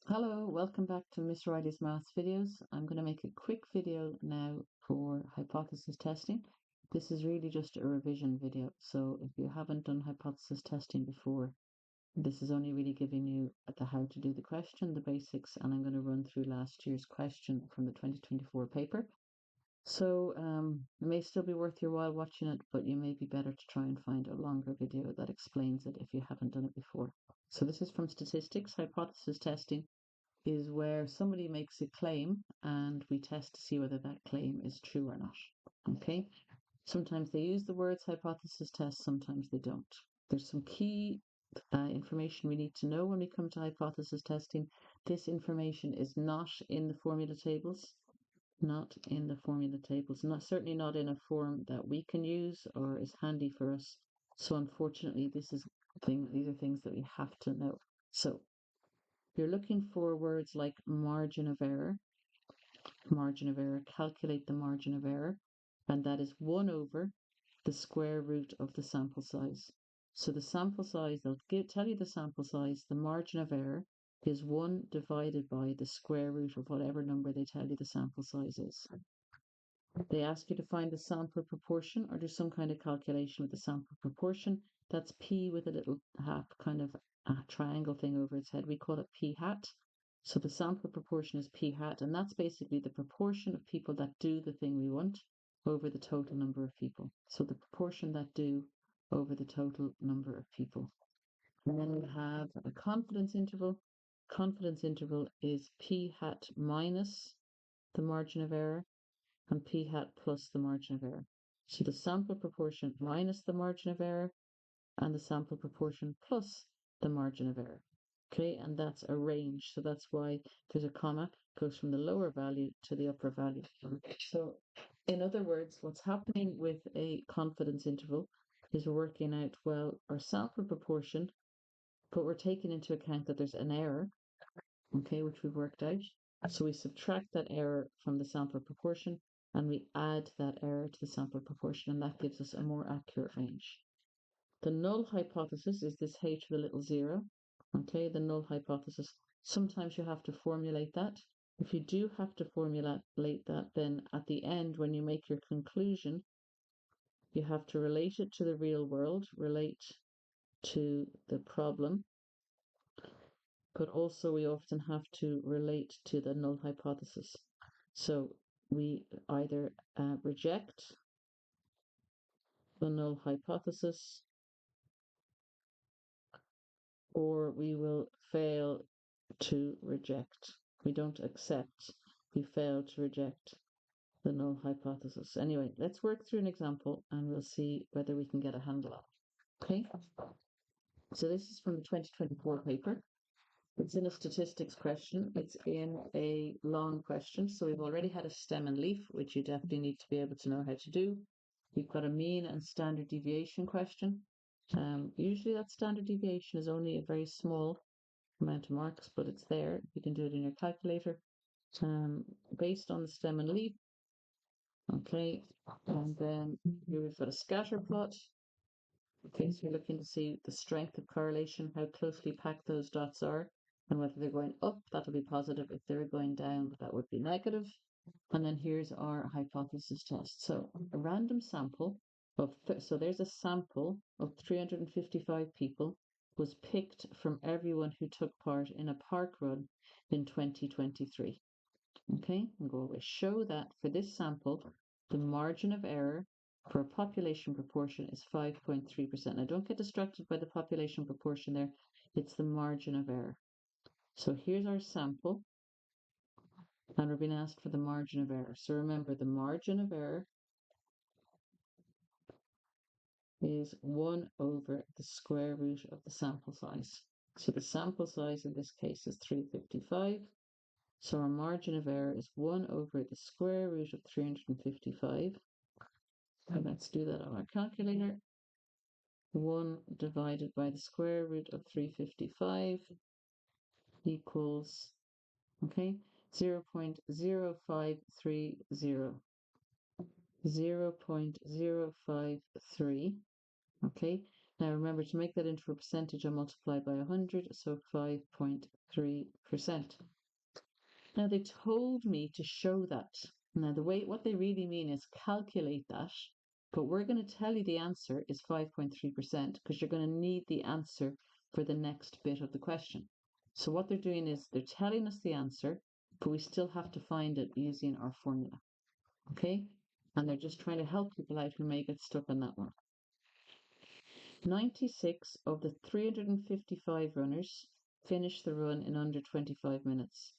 Hello, welcome back to Miss Riley's Maths videos. I'm going to make a quick video now for hypothesis testing. This is really just a revision video, so if you haven't done hypothesis testing before, this is only really giving you the how to do the question, the basics, and I'm going to run through last year's question from the 2024 paper. So it may still be worth your while watching it, but you may be better to try and find a longer video that explains it if you haven't done it before. So this is from statistics, hypothesis testing is where somebody makes a claim and we test to see whether that claim is true or not. Okay? Sometimes they use the words hypothesis test, sometimes they don't. There's some key information we need to know when we come to hypothesis testing. This information is not in the formula tables, not in the formula tables, not certainly not in a form that we can use or is handy for us. So unfortunately, these are things that we have to know. So you're looking for words like margin of error, calculate the margin of error, and that is 1 over the square root of the sample size. So the sample size, tell you the sample size, the margin of error is 1 divided by the square root of whatever number they tell you the sample size is. They ask you to find the sample proportion or do some kind of calculation with the sample proportion. That's P with a little hat, kind of a triangle thing over its head. We call it P hat. So the sample proportion is P hat, and that's basically the proportion of people that do the thing we want over the total number of people. So the proportion that do over the total number of people. And then we have a confidence interval. Confidence interval is P hat minus the margin of error and P hat plus the margin of error. So the sample proportion minus the margin of error and the sample proportion plus the margin of error. Okay, and that's a range. So that's why there's a comma, goes from the lower value to the upper value. So in other words, what's happening with a confidence interval is we're working out, well, our sample proportion, but we're taking into account that there's an error, okay, which we've worked out. So we subtract that error from the sample proportion and we add that error to the sample proportion, and that gives us a more accurate range. The null hypothesis is this h with a little zero. Okay, the null hypothesis. Sometimes you have to formulate that. If you do have to formulate that, then at the end, when you make your conclusion, you have to relate it to the real world, relate to the problem, but also we often have to relate to the null hypothesis. So we either reject the null hypothesis or we will fail to reject. We don't accept, we fail to reject the null hypothesis. Anyway, let's work through an example and we'll see whether we can get a handle on it. Okay, so this is from the 2024 paper. It's in a statistics question. It's in a long question. So we've already had a stem and leaf, which you definitely need to be able to know how to do. We've got a mean and standard deviation question. Usually that standard deviation is only a very small amount of marks, but it's there. You can do it in your calculator. Based on the stem and leaf. Okay, and then here we've got a scatter plot. Okay, so you're looking to see the strength of correlation, how closely packed those dots are, and whether they're going up, that'll be positive. If they're going down, that would be negative. And then here's our hypothesis test. So a random sample of, so there's a sample of 355 people was picked from everyone who took part in a park run in 2023. Okay, and go away. Show that for this sample, the margin of error for a population proportion is 5.3%. Now don't get distracted by the population proportion there. It's the margin of error. So here's our sample, and we're being asked for the margin of error. So remember, the margin of error is 1 over the square root of the sample size. So the sample size in this case is 355. So our margin of error is 1 over the square root of 355. And let's do that on our calculator. 1 divided by the square root of 355 equals, okay, 0.0530. 0.053, okay? Now remember to make that into a percentage, I multiply by 100, so 5.3%. Now they told me to show that. Now what they really mean is calculate that, but we're going to tell you the answer is 5.3% because you're going to need the answer for the next bit of the question. So what they're doing is they're telling us the answer, but we still have to find it using our formula. Okay? And they're just trying to help people out who may get stuck on that one. 96 of the 355 runners finished the run in under 25 minutes.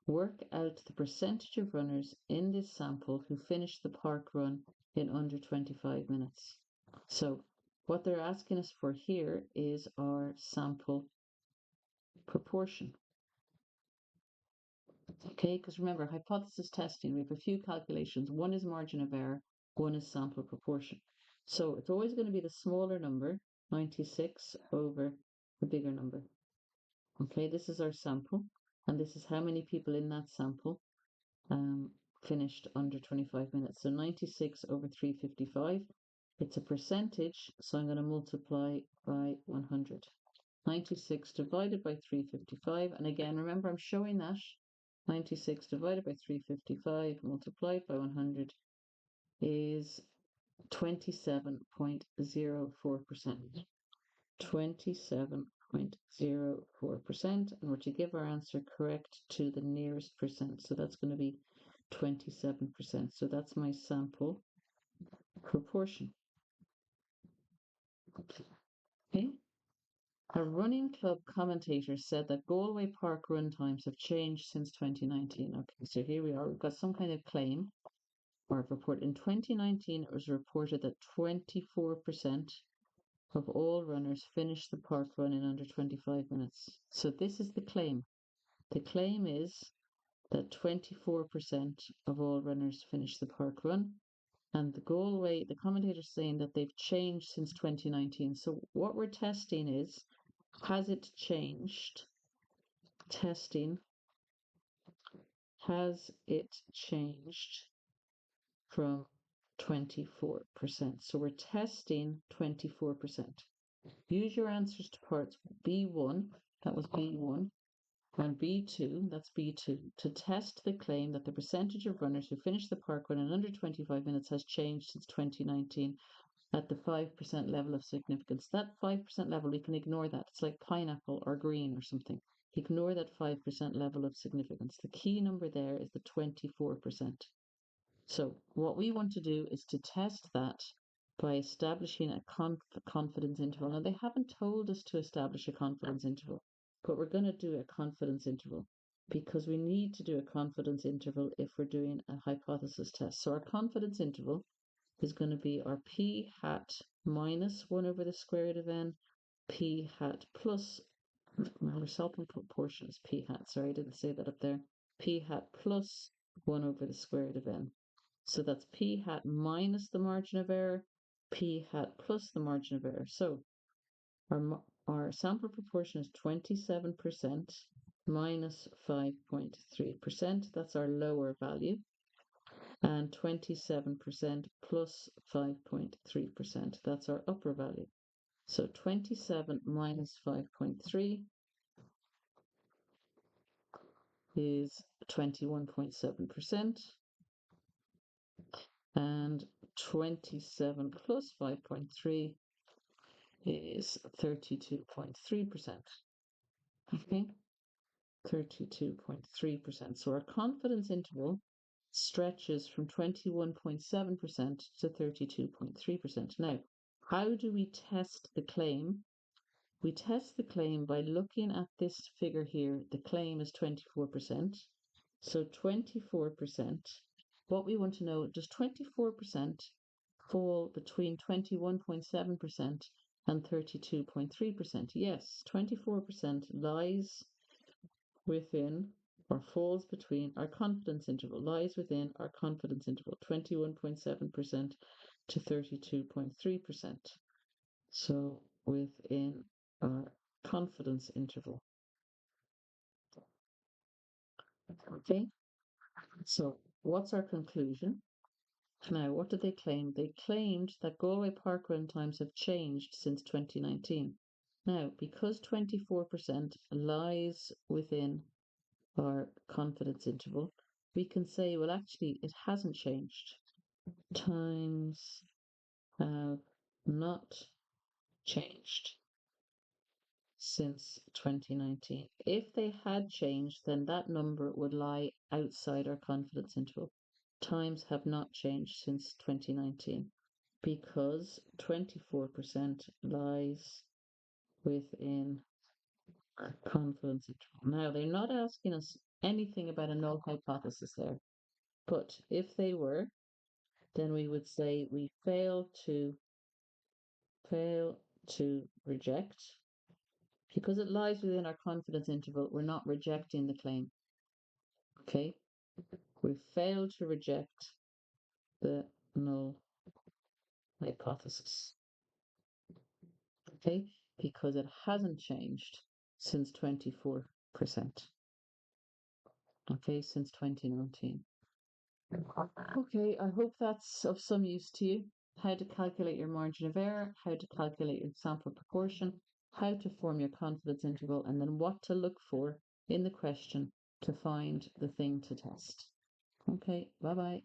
Work out the percentage of runners in this sample who finished the park run in under 25 minutes. So what they're asking us for here is our sample proportion. Okay, because remember, hypothesis testing, we have a few calculations. One is margin of error, one is sample proportion. So it's always going to be the smaller number, 96 over the bigger number. Okay, this is our sample, and this is how many people in that sample finished under 25 minutes. So 96 over 355. It's a percentage, so I'm going to multiply by 100. 96 divided by 355, and again, remember I'm showing that 96 divided by 355 multiplied by 100 is 27.04%. 27.04%, and we're to give our answer correct to the nearest percent. So that's going to be 27%. So that's my sample proportion. Okay. A running club commentator said that Galway Park run times have changed since 2019. Okay, so here we are. We've got some kind of claim or report. In 2019, it was reported that 24% of all runners finished the park run in under 25 minutes. So this is the claim. The claim is that 24% of all runners finish the park run. And the commentator's saying that they've changed since 2019. So what we're testing is, has it changed? Testing, has it changed from 24%? So we're testing 24%. Use your answers to parts B1, that was B1, and B2, that's B2, to test the claim that the percentage of runners who finish the park run in under 25 minutes has changed since 2019 at the 5% level of significance. That 5% level, we can ignore that. It's like pineapple or green or something. Ignore that 5% level of significance. The key number there is the 24%. So what we want to do is to test that by establishing a confidence interval. Now, they haven't told us to establish a confidence interval, but we're going to do a confidence interval because we need to do a confidence interval if we're doing a hypothesis test. So our confidence interval is going to be our p hat minus 1 over the square root of n, p hat plus, our sample proportion is p hat, sorry, I didn't say that up there, p hat plus 1 over the square root of n. So that's p hat minus the margin of error, p hat plus the margin of error. So our sample proportion is 27% minus 5.3%. That's our lower value. And 27% plus 5.3%. That's our upper value. So 27 minus 5.3 is 21.7%. And 27 plus 5.3 is 32.3%. Okay, 32.3%. So our confidence interval stretches from 21.7% to 32.3%. Now, how do we test the claim? We test the claim by looking at this figure here. The claim is 24%. So 24%. What we want to know, does 24% fall between 21.7% and 32.3%? Yes, 24% lies within or falls between our confidence interval, lies within our confidence interval, 21.7% to 32.3%. So within our confidence interval. Okay, so what's our conclusion? Now, what did they claim? They claimed that Galway park run times have changed since 2019. Now, because 24% lies within our confidence interval, we can say, well, actually, it hasn't changed. Times have not changed since 2019. If they had changed, then that number would lie outside our confidence interval. Times have not changed since 2019 because 24% lies within our confidence interval. Now, they're not asking us anything about a null hypothesis there, but if they were, then we would say we fail to reject. Because it lies within our confidence interval, we're not rejecting the claim. Okay? We fail to reject the null hypothesis. Okay? Because it hasn't changed since 24%. Okay, since 2019. Okay, I hope that's of some use to you. How to calculate your margin of error, how to calculate your sample proportion, how to form your confidence interval, and then what to look for in the question to find the thing to test. Okay, bye bye.